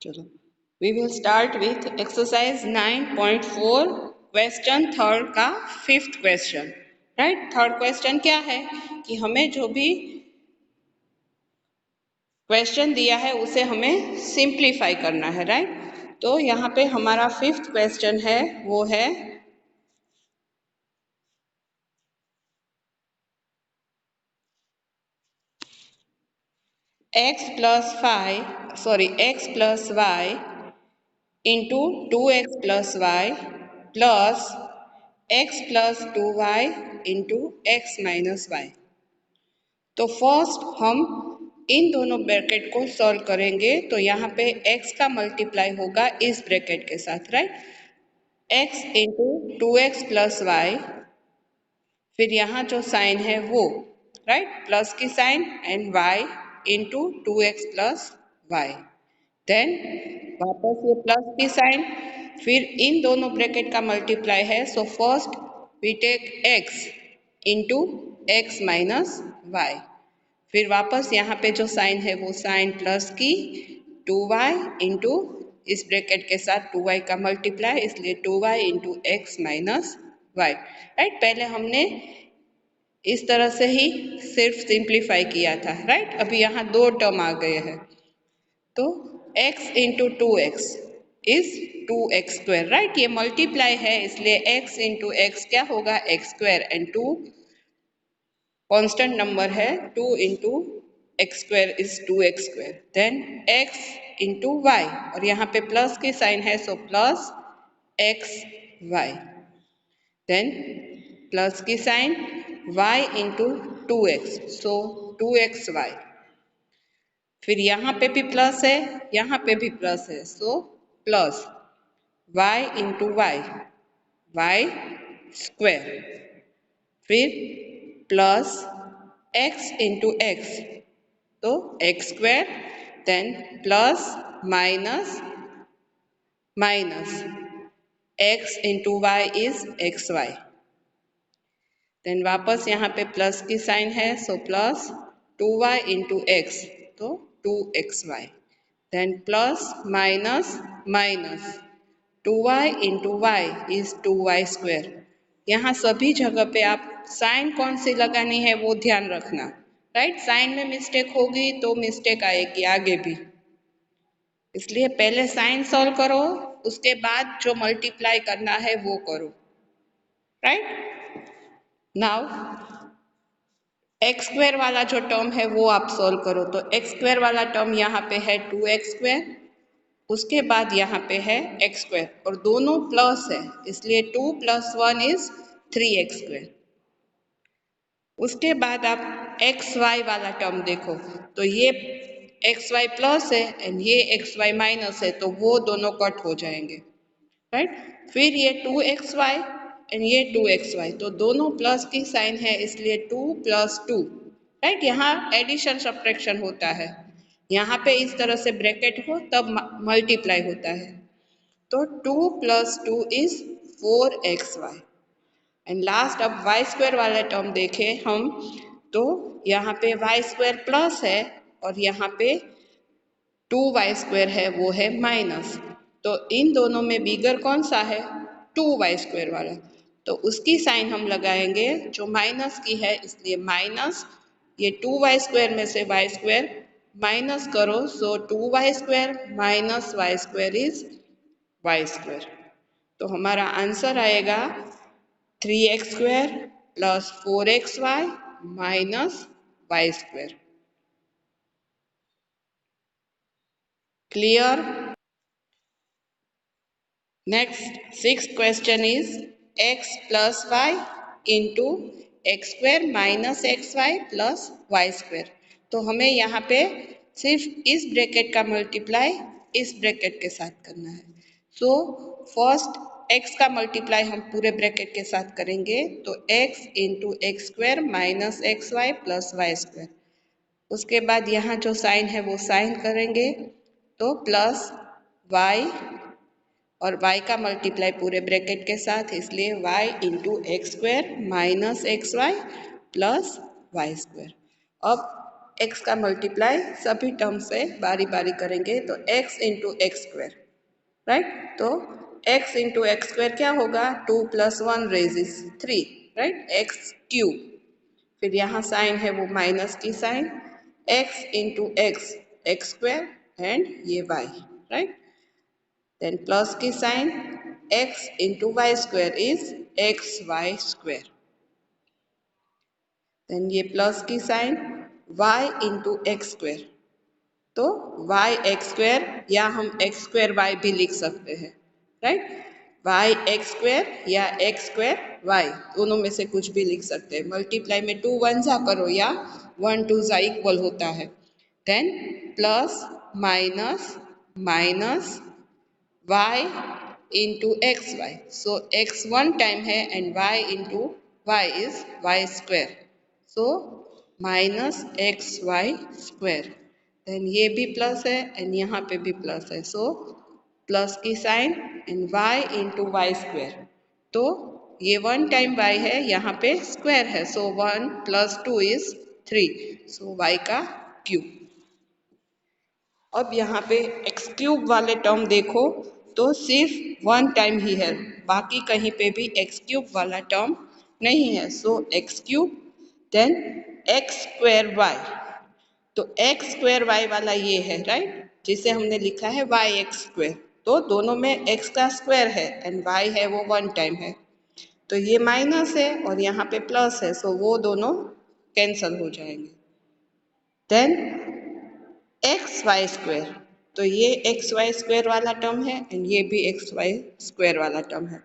चलो, we will start with exercise 9.4 question third का fifth question. Right, third question क्या है कि हमें जो भी क्वेश्चन दिया है उसे हमें सिंप्लीफाई करना है। राइट, तो यहाँ पे हमारा फिफ्थ क्वेश्चन है, वो है x plus y into 2x plus y plus x plus 2y into x minus y। तो फर्स्ट हम इन दोनों ब्रैकेट को सॉल्व करेंगे। तो यहाँ पे x का मल्टीप्लाई होगा इस ब्रैकेट के साथ। Right, x into 2x plus y, फिर यहाँ जो साइन है वो राइट प्लस की sign and y into 2x plus y, then वापस ये प्लस की साइन, फिर इन दोनों ब्रैकेट का मल्टीप्लाई है। So first we take x into x minus y, फिर वापस यहाँ पे जो साइन है वो साइन प्लस की 2y इंटू इस ब्रैकेट के साथ 2y का मल्टीप्लाई, इसलिए 2y into x minus y. Right, पहले हमने इस तरह से ही सिर्फ सिंप्लीफाई किया था। राइट, अभी यहाँ दो टर्म आ गए हैं, तो x into 2x is 2x square. Right, ये मल्टीप्लाई है इसलिए x इंटू एक्स क्या होगा x square, and 2 constant number है, 2 into x square is 2x square, then x into y, और यहाँ पे प्लस की साइन है so plus x y, then plus की sign y into 2x so 2x y, फिर यहाँ पे भी प्लस है यहाँ पे भी प्लस है so plus y into y, y square, फिर प्लस x इंटू एक्स तो x square, then plus minus minus x into y is x y, then वापस यहाँ पे प्लस की साइन है so plus 2y into x तो 2xy, then plus minus minus 2y into y is 2y square. यहाँ सभी जगह पे आप साइन कौन सी लगानी है वो ध्यान रखना। राइट, साइन में मिस्टेक होगी तो मिस्टेक आएगी आगे भी, इसलिए पहले साइन सॉल्व करो, उसके बाद जो मल्टीप्लाई करना है वो करो। राइट, नाउ एक्स स्क्वायर वाला जो टर्म है वो आप सॉल्व करो। तो एक्स स्क्वायर वाला टर्म यहाँ पे है 2x स्क्वायर, उसके बाद यहाँ पे है एक्स स्क्वायर और दोनों प्लस है इसलिए 2 प्लस 1 इज 3x स्क्वायर। उसके बाद आप एक्स वाई वाला टर्म देखो, तो ये एक्स वाई प्लस है एंड ये एक्स वाई माइनस है, तो वो दोनों कट हो जाएंगे। राइट, फिर ये 2xy एंड ये 2xy, तो दोनों प्लस की साइन है इसलिए 2 प्लस 2। राइट, यहाँ एडिशन सब्ट्रैक्शन होता है, यहाँ पे इस तरह से ब्रैकेट हो तब मल्टीप्लाई होता है, तो 2 plus 2 is 4xy, and last अब वाई स्क्वायर वाला टर्म देखें हम, तो यहाँ पे वाई स्क्वायर प्लस है और यहाँ पे 2y स्क्वायर है वो है माइनस, तो इन दोनों में बिगर कौन सा है 2y स्क्वायर वाला, तो उसकी साइन हम लगाएंगे जो माइनस की है, इसलिए माइनस ये 2y स्क्वायर में से y स्क्वायर माइनस करो so 2y square minus y square is y square. तो हमारा आंसर आएगा 3x square plus 4xy minus y square. Clear? Next, sixth question is x plus y into x square minus xy plus y square। तो हमें यहाँ पे सिर्फ इस bracket का मल्टीप्लाई इस ब्रैकेट के साथ करना है। सो फर्स्ट x का मल्टीप्लाई हम पूरे ब्रैकेट के साथ करेंगे, तो x into x square minus x y plus y square, उसके बाद यहाँ जो साइन है वो साइन करेंगे तो प्लस y और y का मल्टीप्लाई पूरे ब्रैकेट के साथ, इसलिए y into x square minus x y plus y square. अब x का मल्टीप्लाई सभी टर्म से बारी बारी करेंगे तो x into x square, right. तो x इंटू एक्स स्क्वायर क्या होगा, 2 + 1 रेजिस 3, राइट, एक्स क्यूब। फिर यहाँ साइन है वो माइनस की sign, x into x x square and ये y, राइट। देन प्लस की sign, x into y square is x y square. Then ये प्लस की sign, y into x square, तो वाई एक्स स्क्वायर या हम x square y भी लिख सकते हैं, राइट। वाई एक्स स्क्वायर या एक्स स्क्वायर वाई, दोनों में से कुछ भी लिख सकते हैं। मल्टीप्लाई में 2 1 जा करो या 1 2 जा इक्वल होता है। Then plus minus minus y into xy. So x one time है and y into y is y square. So minus xy square. Then ये भी प्लस है and यहाँ पे भी प्लस है. So प्लस की sign and y into y square. तो ये 1 टाइम y है, यहाँ पे स्क्वायर है. So 1 + 2 is 3. So y का क्यूब। अब यहाँ पे एक्स क्यूब वाले टर्म देखो तो सिर्फ 1 टाइम ही है, बाकी कहीं पे भी एक्स क्यूब वाला टर्म नहीं है। So X cube then X square Y, तो एक्स स्क्वायर वाई वाला ये है, राइट, जिसे हमने लिखा है वाई एक्स स्क्वायर। तो दोनों में एक्स का स्क्वायर है एंड वाई है वो 1 टाइम है, तो ये माइनस है और यहाँ पे प्लस है, सो वो दोनों कैंसल हो जाएंगे। देन एक्स वाई स्क्वायर, तो ये एक्स वाई स्क्वायर वाला टर्म है एंड ये भी एक्स वाई स्क्वायर वाला टर्म है।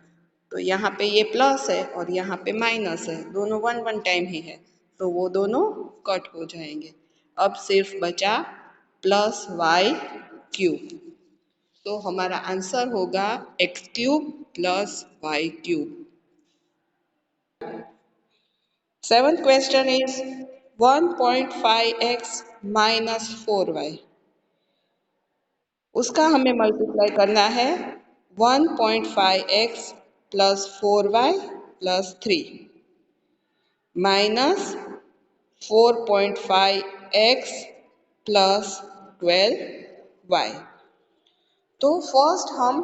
तो यहाँ पे ये प्लस है और यहाँ पे माइनस है, दोनों 1 1 टाइम ही है, तो वो दोनों कट हो जाएंगे। अब सिर्फ बचा प्लस वाई क्यूब, तो हमारा आंसर होगा x cube plus y cube. Seventh question is 1.5x minus 4y, उसका हमें मल्टीप्लाई करना है 1.5x plus 4y plus 3 minus 4.5x plus 12y। तो फर्स्ट हम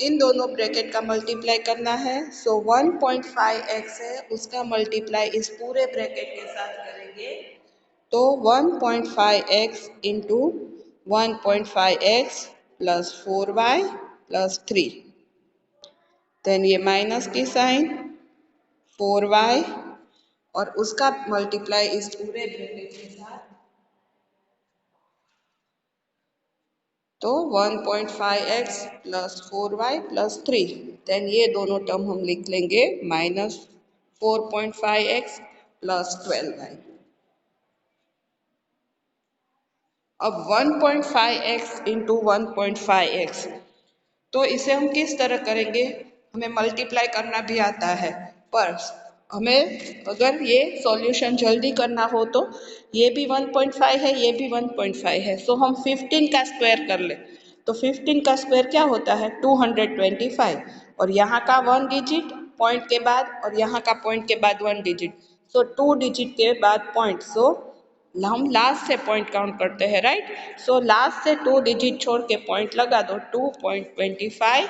इन दोनों ब्रैकेट का मल्टीप्लाई करना है। सो 1.5x है, उसका मल्टीप्लाई इस पूरे ब्रैकेट के साथ करेंगे, तो 1.5x into 1.5x plus 4y plus 3, then ये माइनस की साइन 4y और उसका मल्टीप्लाई इस पूरे ब्रैकेट के साथ, तो 1.5x plus 4y plus 3, then ये दोनों टर्म हम लिख लेंगे माइनस 4.5x प्लस 12y। अब 1.5x इंटू 1.5x, तो इसे हम किस तरह करेंगे, हमें मल्टीप्लाई करना भी आता है, पर हमें अगर ये सॉल्यूशन जल्दी करना हो तो ये भी 1.5 है, ये भी 1.5 है, सो हम 15 का स्क्वायर कर ले, तो 15 का स्क्वायर क्या होता है 225, और यहाँ का 1 डिजिट पॉइंट के बाद और यहाँ का पॉइंट के बाद 1 डिजिट, सो 2 डिजिट के बाद पॉइंट, सो हम लास्ट से पॉइंट काउंट करते हैं, राइट। सो लास्ट से 2 डिजिट छोड़ के पॉइंट लगा दो, 2.25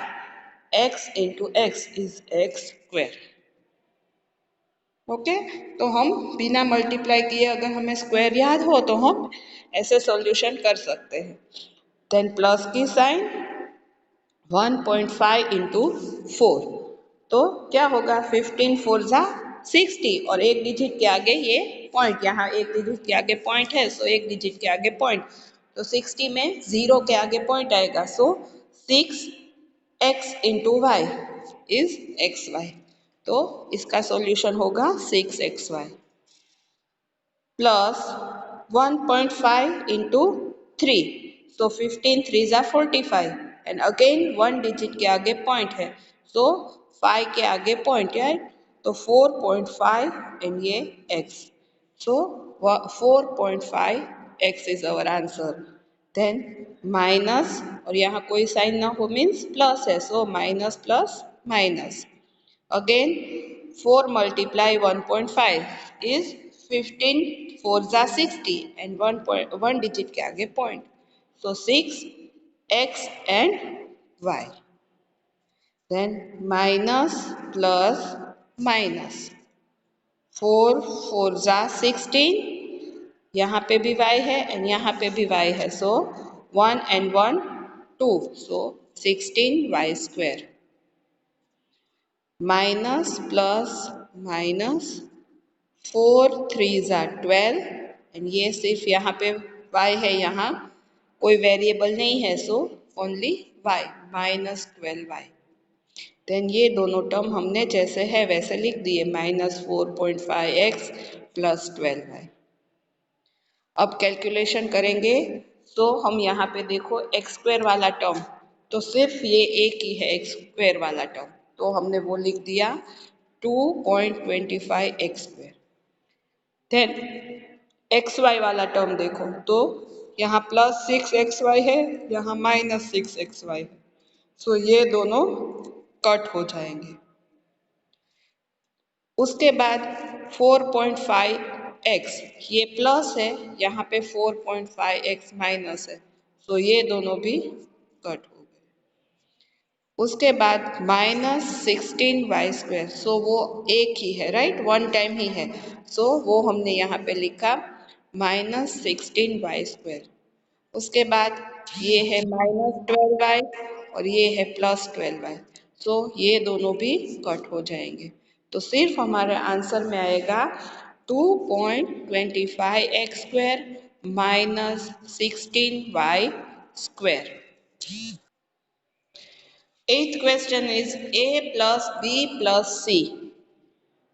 x into x is x square. Okay, तो हम बिना मल्टीप्लाई किए अगर हमें स्क्वायर याद हो तो हम ऐसे सॉल्यूशन कर सकते हैं। देन प्लस की साइन 1.5 इंटू 4, तो क्या होगा 15 4 जा 60 और एक डिजिट के आगे ये पॉइंट, यहाँ एक डिजिट के आगे पॉइंट है, सो एक डिजिट के आगे पॉइंट, तो 60 में 0 के आगे पॉइंट आएगा, so 6x into y is x y, तो इसका सॉल्यूशन होगा 6xy प्लस 1.5 इंटू 3, सो 15 3 जा 45 एंड अगेन 1 डिजिट के आगे पॉइंट है, सो 5 के आगे पॉइंट है, तो 4.5 एंड ये x, so 4.5x is our answer. Then minus और यहाँ कोई साइन ना हो मीन्स प्लस है, so minus plus minus, again 4 multiply 1.5 is 15 4 जा 60 एंड वन डिजिट के आगे point, so 6 x and y। Then minus plus minus 4 4 जा 16, यहाँ पे भी y है एंड यहाँ पे भी y है, सो 1 and 1 2, so 16 y square. Minus plus minus 4 3 जा 12 एंड ये सिर्फ यहाँ पे y है, यहाँ कोई वेरिएबल नहीं है, so only y, minus 12y। देन ये दोनों टर्म हमने जैसे है वैसे लिख दिए, माइनस 4.5x प्लस 12y। अब कैलकुलेशन करेंगे तो हम यहाँ पे देखो एक्स स्क्वायर वाला टर्म, तो सिर्फ ये एक ही है एक्स स्क्वायर वाला टर्म, तो हमने वो लिख दिया 2.25 x square. Then x y वाला टर्म देखो तो यहाँ प्लस 6xy है, यहाँ माइनस 6xy है, सो ये दोनों कट हो जाएंगे। उसके बाद 4.5x ये प्लस है, यहाँ पे 4.5x माइनस है, तो ये दोनों भी कट हो गए। उसके बाद माइनस 16y स्क्वायर, सो वो एक ही है राइट, वन टाइम ही है, सो वो हमने यहाँ पे लिखा माइनस 16y स्क्वायर। उसके बाद ये है माइनस 12y और ये है प्लस 12y, सो ये दोनों भी कट हो जाएंगे, तो सिर्फ हमारे आंसर में आएगा 2.25 x square minus 16y square. Eighth question is a plus B plus C,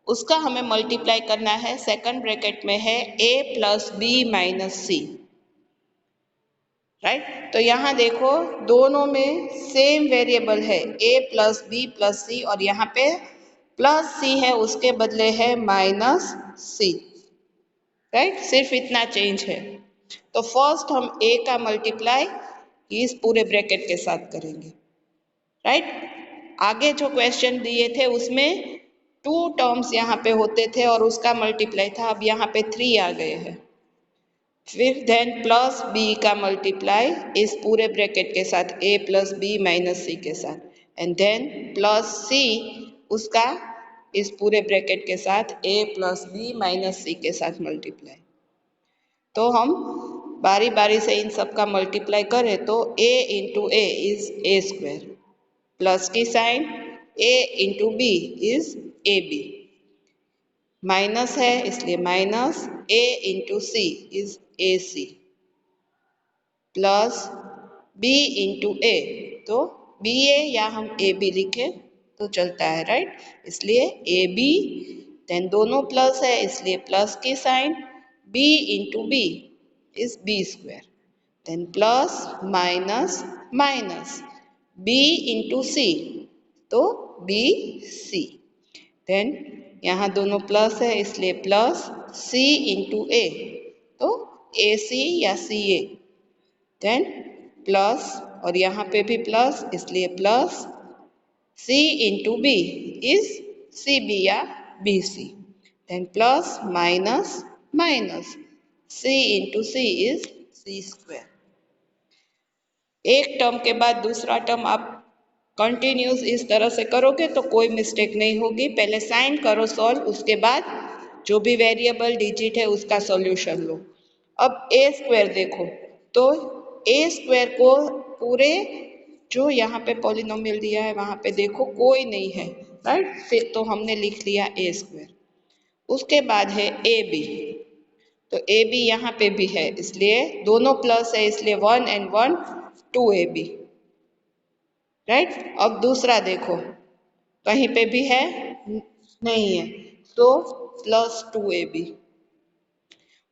उसका हमें मल्टीप्लाई करना है, सेकंड ब्रैकेट में है a plus b minus c, right. तो यहाँ देखो दोनों में सेम वेरिएबल है a plus B plus c, और यहाँ पे प्लस सी है उसके बदले है माइनस सी, राइट, सिर्फ इतना चेंज है। तो फर्स्ट हम a का मल्टीप्लाई इस पूरे ब्रैकेट के साथ करेंगे, राइट। आगे जो क्वेश्चन दिए थे उसमें टू टर्म्स यहाँ पे होते थे और उसका मल्टीप्लाई था, अब यहाँ पे 3 आ गए हैं। फिर देन प्लस बी का मल्टीप्लाई इस पूरे ब्रैकेट के साथ a प्लस बी माइनस सी के साथ, एंड देन प्लस सी उसका इस पूरे ब्रैकेट के साथ a प्लस बी माइनस सी के साथ मल्टीप्लाई। तो हम बारी बारी से इन सब का मल्टीप्लाई करें तो a into A is A square, plus की sign a into B is A B, minus है इसलिए minus a into C is A C, plus b into A, तो बी ए या हम ए बी लिखें तो चलता है राइट, इसलिए ए बी, देन दोनों प्लस है इसलिए प्लस की sign b into B is B square, then plus minus minus b into C, तो बी सी, देन यहाँ दोनों प्लस है इसलिए प्लस c इंटू ए, तो ए सी या सी ए, देन प्लस और यहाँ पे भी प्लस इसलिए plus c into B is C B या B C, then plus minus minus c into C is C square. एक टर्म के बाद दूसरा टर्म आप कंटिन्यूस इस तरह से करोगे तो कोई मिस्टेक नहीं होगी, पहले साइन करो सॉल्व, उसके बाद जो भी वेरिएबल डिजिट है उसका सॉल्यूशन लो। अब ए स्क्वायर देखो तो ए स्क्वायर को पूरे जो यहाँ पे पॉलिनोमियल दिया है वहाँ पे देखो कोई नहीं है, राइट, फिर तो हमने लिख लिया ए स्क्वायर। उसके बाद है ए बी, तो ए बी यहाँ पे भी है इसलिए दोनों प्लस है इसलिए 1 एंड 1 2 ए बी, राइट। अब दूसरा देखो कहीं पे भी है नहीं है, तो प्लस 2 ए बी।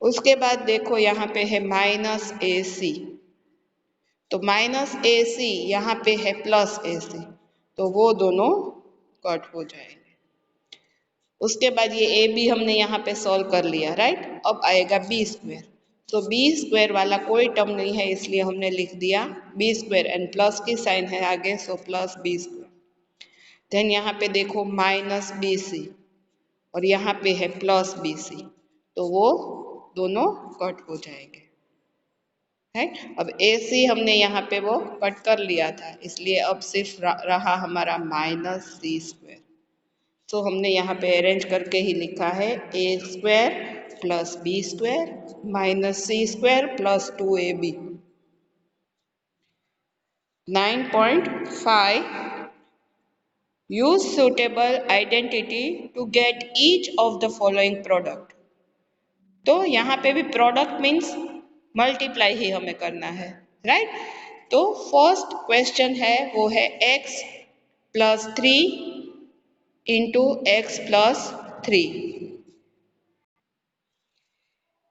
उसके बाद देखो यहाँ पे है माइनस ए सी, तो माइनस ए सी यहाँ पे है प्लस ए सी, तो वो दोनों कट हो जाएंगे। उसके बाद ये ए बी हमने यहाँ पे सॉल्व कर लिया, राइट। अब आएगा बी स्क्वायर, तो बी स्क्वायर वाला कोई टर्म नहीं है इसलिए हमने लिख दिया बी स्क्वायर, एंड प्लस की साइन है आगे, so plus B square. Then यहाँ पे देखो माइनस बी सी और यहाँ पे है प्लस बी सी, तो वो दोनों कट हो जाएंगे। है, अब ए सी हमने यहाँ पे वो कट कर लिया था, इसलिए अब सिर्फ रहा हमारा माइनस सी स्क्वायर। तो हमने यहाँ पे अरेंज करके ही लिखा है A square plus B square minus C square plus 2ab। 9.5 use suitable identity to get each of the following product। तो यहाँ पे भी प्रोडक्ट मीन्स मल्टीप्लाई ही हमें करना है, राइट। तो फर्स्ट क्वेश्चन है वो है x plus 3 into x plus 3।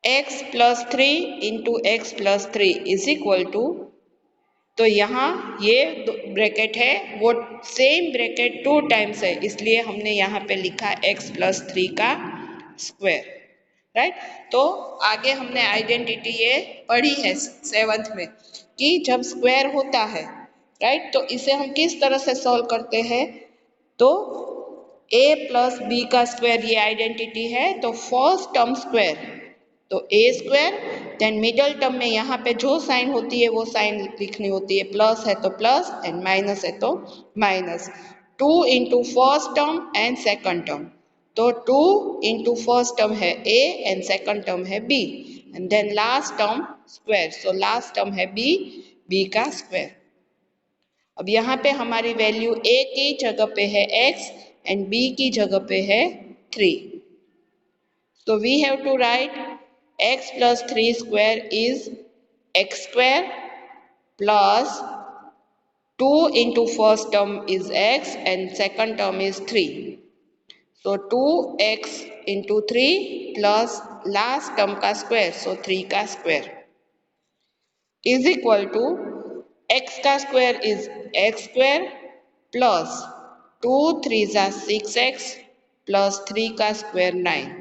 x plus 3 into x plus 3 is equal to, तो यहाँ ये ब्रैकेट है वो सेम ब्रैकेट 2 टाइम्स है, इसलिए हमने यहाँ पे लिखा x प्लस 3 का स्क्वायर, राइट। तो आगे हमने आइडेंटिटी ये पढ़ी है 7th में कि जब स्क्वायर होता है, राइट, तो इसे हम किस तरह से सॉल्व करते हैं। तो a प्लस बी का स्क्वायर ये आइडेंटिटी है, तो फर्स्ट टर्म स्क्वायर, तो ए स्क्वायर, देन मिडल टर्म में यहाँ पे जो साइन होती है वो साइन लिखनी होती है, प्लस है तो प्लस एंड माइनस है तो minus. 2 into first term and second term, तो 2 इंटू फर्स्ट टर्म है ए एंड सेकंड टर्म है b and then last term square, so last term है बी, बी का स्क्वायर। अब यहाँ पे हमारी वैल्यू a की जगह पे है x एंड b की जगह पे है 3, so we have to write x plus 3 square is x square plus 2 into first term is x and second term is 3, so 2x into 3 plus last term का square, so 3 का square is equal to x का square is x square plus 2 3s are 6x plus 3 का square 9।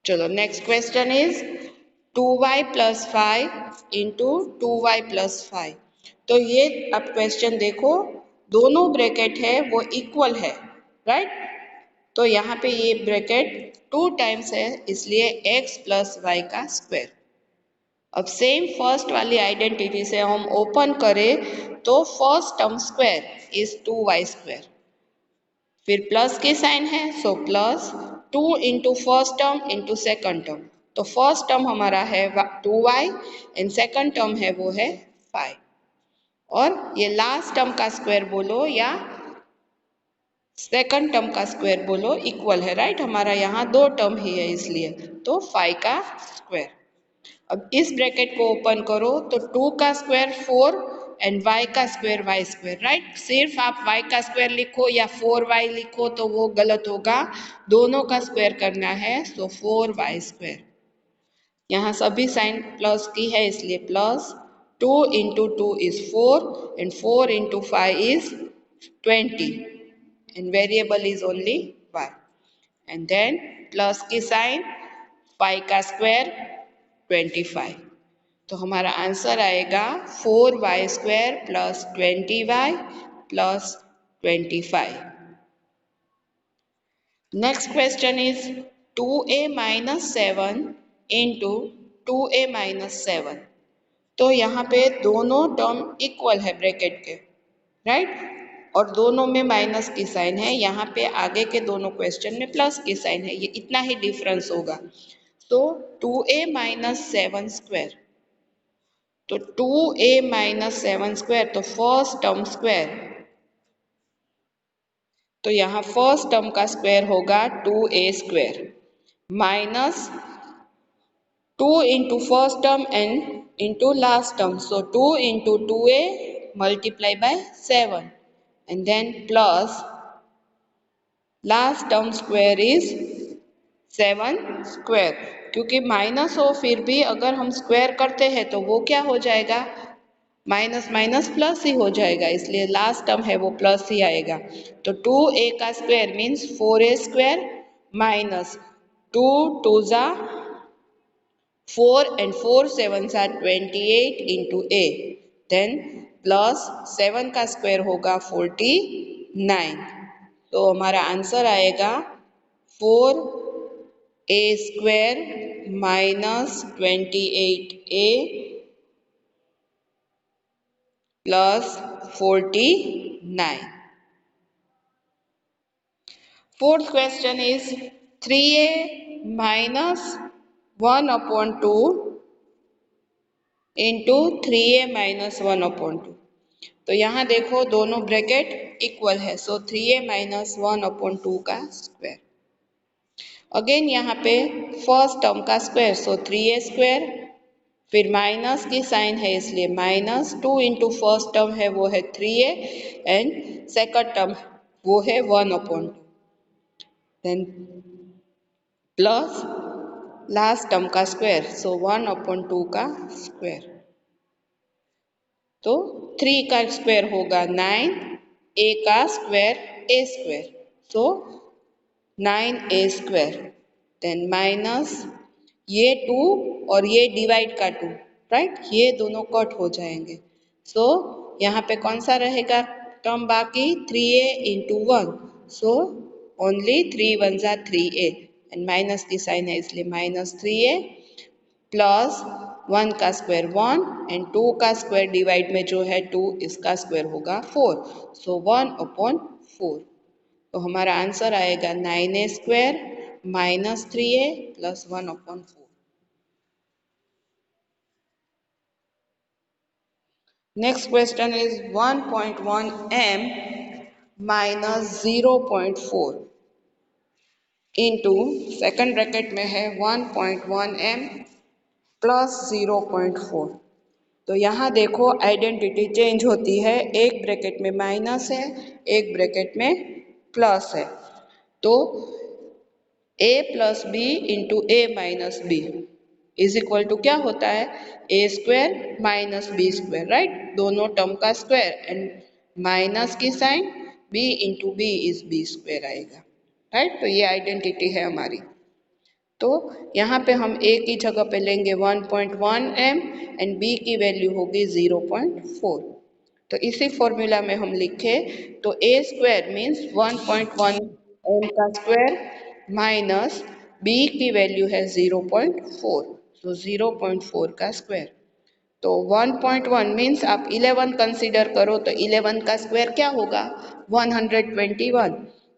चलो next question is 2y plus 5 into 2y plus 5। तो ये अब question देखो, दोनों ब्रैकेट है वो इक्वल है, राइट। तो यहाँ पे ये ब्रैकेट 2 टाइम्स है, इसलिए x प्लस वाई का स्क्वायर। अब सेम फर्स्ट वाली आइडेंटिटी से हम ओपन करें तो first term square is 2y square, फिर प्लस की साइन है so plus 2 into first term into second term, तो फर्स्ट टर्म हमारा है 2y एंड सेकंड टर्म है वो है 5, और ये लास्ट टर्म का स्क्वायर बोलो या सेकंड टर्म का स्क्वायर बोलो इक्वल है, राइट। हमारा यहाँ दो टर्म ही है इसलिए, तो 5 का स्क्वायर। अब इस ब्रैकेट को ओपन करो तो 2 का स्क्वायर 4 एंड y का स्क्वायर y स्क्वायर, राइट। सिर्फ आप y का स्क्वायर लिखो या 4y लिखो तो वो गलत होगा, दोनों का स्क्वायर करना है, सो 4y स्क्वायर। यहाँ सभी साइन प्लस की है इसलिए plus 2 into 2 is 4 and 4 into 5 is 20 and variable is only y and then plus की साइन 5 का स्क्वायर 25, तो हमारा आंसर आएगा 4y square plus 20y plus 25। Next question is 2a minus 7 into 2a minus 7। तो यहाँ पे दोनों टर्म इक्वल है ब्रैकेट के, राइट, और दोनों में माइनस की साइन है, यहाँ पे आगे के दोनों क्वेश्चन में प्लस की साइन है, ये इतना ही डिफरेंस होगा। तो 2a माइनस 7 स्क्वायर, तो 2a माइनस 7 स्क्वायर, तो फर्स्ट टर्म स्क्वायर, तो यहाँ फर्स्ट टर्म का स्क्वायर होगा 2a square minus 2 into first term and into last term, so 2 into 2a multiply by 7 and then plus last term square is 7 square, क्योंकि minus हो फिर भी अगर हम स्क्वायर करते हैं तो वो क्या हो जाएगा, माइनस माइनस प्लस ही हो जाएगा, इसलिए लास्ट टर्म है वो प्लस ही आएगा। तो 2a का square means 4a square minus 2 2 जा 4 and 4 sevens are 28 into a, then plus 7 का स्क्वायर होगा 49, तो हमारा आंसर आएगा 4 A square minus 28a plus 49. Fourth question is 3a minus 1 upon 2 into 3a minus 1 upon 2. तो यहाँ देखो दोनों ब्रैकेट इक्वल है, सो 3a माइनस 1 अपॉन 2 का स्क्वायर. अगेन यहाँ पे फर्स्ट टर्म का स्क्वायर, सो 3a स्क्वायर, फिर माइनस की साइन है इसलिए माइनस 2 इंटू फर्स्ट टर्म है वो है 3a एंड सेकंड टर्म वो है 1 upon 2, then plus last term का स्क्वायर, सो 1 अपॉन 2 का स्क्वायर. तो 3 का स्क्वायर होगा 9, a का square a square, so 9a square, then minus ये 2 और ये डिवाइड का 2, राइट, ये दोनों कट हो जाएंगे. सो यहाँ पे कौन सा रहेगा टर्म बाकी, 3a into 1, so only 3 one जा 3a एंड माइनस की साइन है इसलिए माइनस 3a प्लस 1 का स्क्वायर 1 एंड 2 का स्क्वायर डिवाइड में जो है 2, इसका स्क्वायर होगा 4, सो 1 अपॉन 4. तो हमारा आंसर आएगा 9a square minus 3a plus 1 upon 4. Next question is 1.1 m minus 0.4 into second bracket में है 1.1 m प्लस 0.4. तो यहाँ देखो आइडेंटिटी चेंज होती है, एक ब्रैकेट में माइनस है, एक ब्रैकेट में प्लस है. तो a plus B into A minus B is equal to क्या होता है, A square minus B square, right, दोनों टर्म का स्क्वायर एंड माइनस की sign b into B is B square आएगा, राइट. तो ये आइडेंटिटी है हमारी. तो यहाँ पे हम a की जगह पे लेंगे 1.1 m एंड b की वैल्यू होगी 0.4. तो इसी फॉर्मूला में हम लिखे तो a स्क्वायर मीन्स 1.1 m का स्क्वायर माइनस b की वैल्यू है 0.4, तो 0.4 का स्क्वायर. तो 1.1 मीन्स आप 11 कंसीडर करो तो 11 का स्क्वायर क्या होगा 121,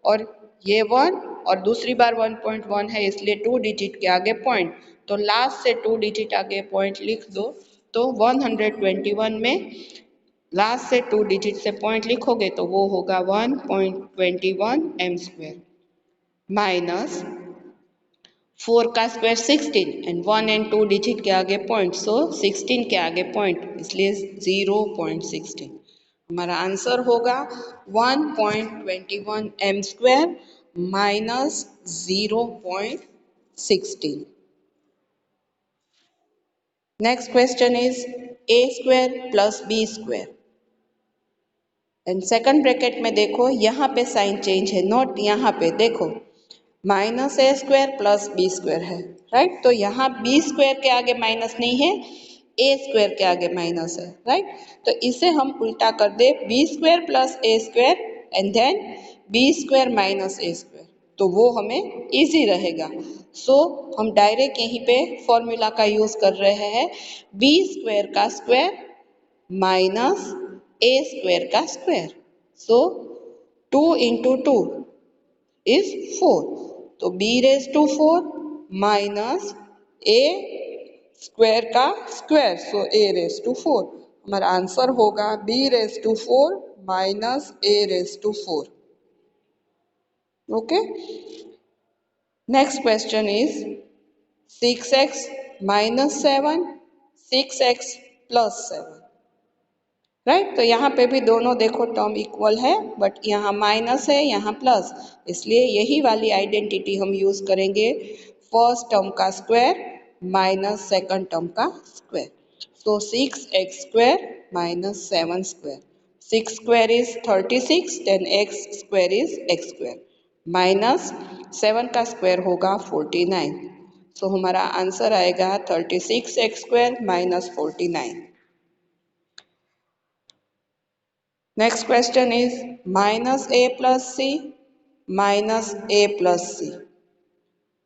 और ये 1 और दूसरी बार 1.1 है इसलिए 2 डिजिट के आगे पॉइंट, तो लास्ट से 2 डिजिट आगे पॉइंट लिख दो. तो 121 में लास्ट से 2 डिजिट से पॉइंट लिखोगे तो वो होगा 1.21 m स्क्वायर माइनस 4 का स्क्वायर 16 एंड 1 एंड 2 डिजिट के आगे पॉइंट, सो 16 के आगे पॉइंट इसलिए 0.16. हमारा आंसर होगा 1.21 m square minus 0.16. Next question is a square plus b square and second bracket में देखो यहाँ पे साइन चेंज है, नोट यहाँ पे देखो माइनस ए स्क्वायर प्लस बी स्क्वायर है, राइट. तो यहाँ बी स्क्वायर के आगे माइनस नहीं है, ए स्क्वायर के आगे माइनस है, राइट. तो इसे हम उल्टा कर दे b square plus A square and then b square minus A square, तो वो हमें इजी रहेगा. सो हम डायरेक्ट यहीं पे फॉर्मूला का यूज कर रहे हैं, बी स्क्वायर का स्क्वायर माइनस ए स्क्वायर का स्क्वायर, सो 2 इंटू 2 इज 4, तो b raise to 4 minus a square का square, so a raise to 4. हमारा आंसर होगा b raise to 4 minus a raise to 4. Okay. Next question is 6x minus 7 6x plus 7, right. तो यहाँ पे भी दोनों देखो टर्म इक्वल है, बट यहाँ माइनस है यहाँ प्लस, इसलिए यही वाली आइडेंटिटी हम यूज करेंगे, फर्स्ट टर्म का स्क्वायर माइनस सेकंड टर्म का square. So 6x square minus 7 square, 6 square is 36 then x square is x square minus 7 का स्क्वायर होगा 49. सो हमारा आंसर आएगा 36x square minus 49. Next question is minus a plus c minus a plus c.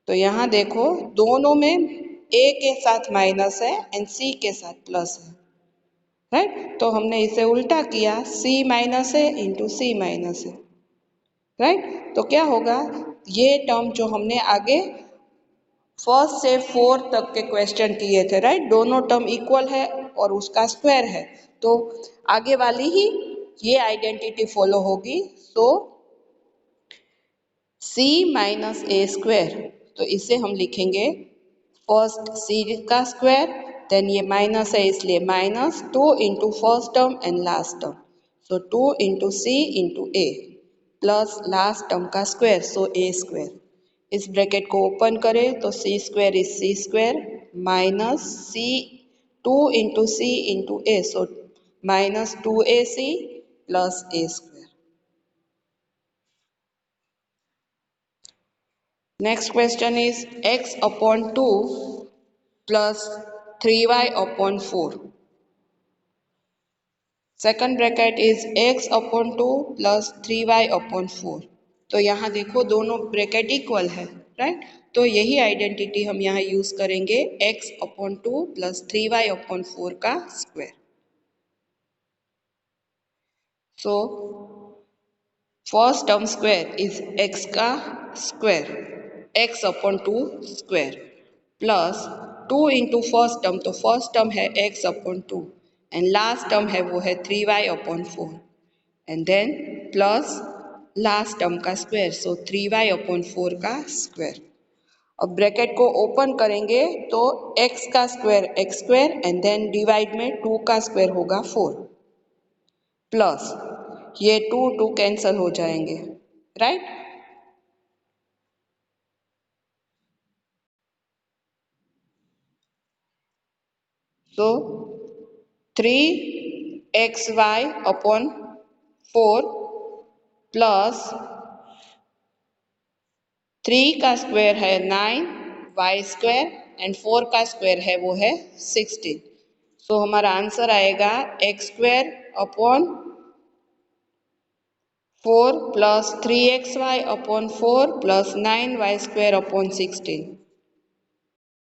तो यहाँ देखो दोनों में ए के साथ माइनस है एंड सी के साथ प्लस है, राइट। तो हमने इसे उल्टा किया, सी माइनस है इंटू सी माइनस है, राइट। तो क्या होगा, ये टर्म जो हमने आगे फर्स्ट से फोर्थ तक के क्वेश्चन किए थे, राइट, दोनों टर्म इक्वल है और उसका स्क्वायर है, तो आगे वाली ही ये आइडेंटिटी फॉलो होगी। सो सी माइनस ए स्क्वायर, तो इसे हम लिखेंगे फर्स्ट सी का स्क्वायर, देन ये माइनस है इसलिए minus two into first term and last term, so two into C into A plus last term का स्क्वायर, सो ए स्क्वायर। इस ब्रैकेट को ओपन करें तो C square is C square minus C two into A, so minus two A C plus A square. Next question is x upon 2 plus 3y upon 4. Second bracket is x upon 2 plus 3y upon 4. तो यहाँ देखो दोनों bracket equal है, right. तो यही identity हम यहाँ use करेंगे, x upon 2 plus 3y upon 4 का square. So first term square is x का square, x upon 2 square plus 2 into first term, तो फर्स्ट टर्म है x upon 2 and last term है वो है 3y upon 4 and then plus last term का square, so 3y upon 4 का square. अब bracket को ओपन करेंगे तो x का square x square and then divide में 2 का स्क्वायर होगा 4 प्लस ये 2 कैंसल हो जाएंगे, राइट। तो 3xy अपॉन 4 प्लस 3 का स्क्वायर है 9 y स्क्वायर एंड 4 का स्क्वायर है वो है 16। सो हमारा आंसर आएगा x square upon 4 plus 3xy upon 4 plus 9y square upon 16।